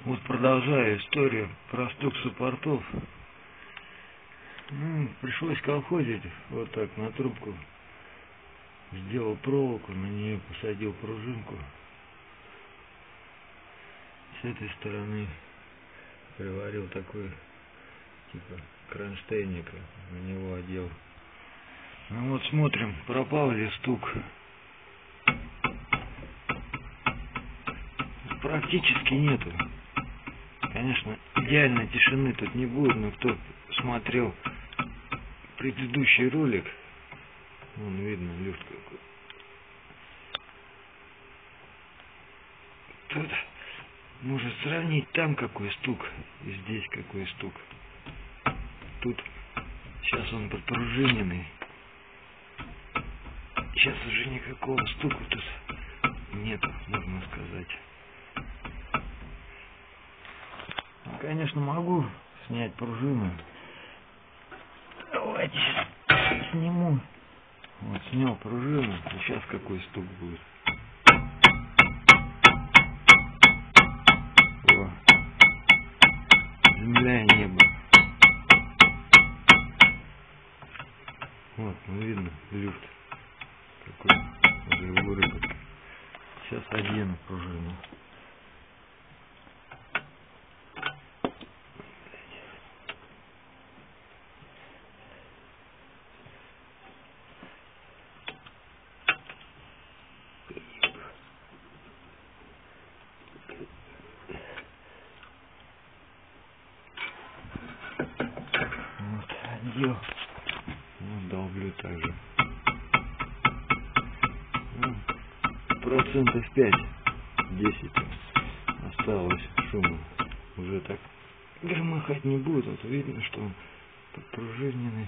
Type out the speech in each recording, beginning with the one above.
Вот продолжаю историю про стук суппортов. Пришлось колхозить вот так на трубку. Сделал проволоку, на нее посадил пружинку. С этой стороны приварил такой типа кронштейника, на него одел. Ну вот смотрим, пропал ли стук. Практически нету. Конечно, идеальной тишины тут не будет, но кто смотрел предыдущий ролик, вон видно люфт какой. Тут может сравнить, там какой стук и здесь какой стук. Тут сейчас он подпружиненный. Сейчас уже никакого стука тут нету, можно сказать. Конечно, могу снять пружину. Давайте сниму. Вот, снял пружину. И сейчас какой стук будет. О. Земля и небо. Вот, ну видно, люфт. Какой уже выработка. Сейчас одену пружину. Вот, одел. Вот, долблю также. Процентов 5-10 осталось шума. Уже так громыхать не будет. Вот видно, что он подпружиненный.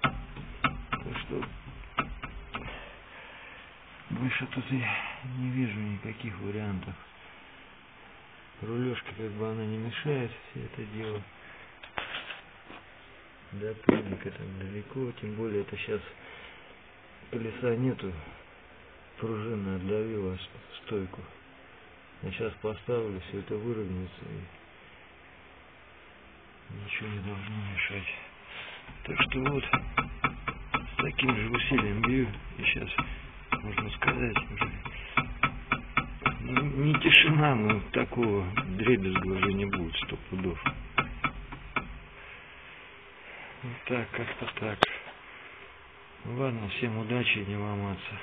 Так что больше тут я не вижу никаких вариантов. Рулежка как бы она не мешает все это дело. До пыльника там далеко, тем более это сейчас колеса нету. Пружина отдавила стойку. Я сейчас поставлю, все это выровняется и ничего не должно мешать. Так что вот с таким же усилием бью, и сейчас можно сказать уже не тишина, но такого дребезга уже не будет, 100 пудов. Вот так, как-то так. Ладно, всем удачи и не ломаться.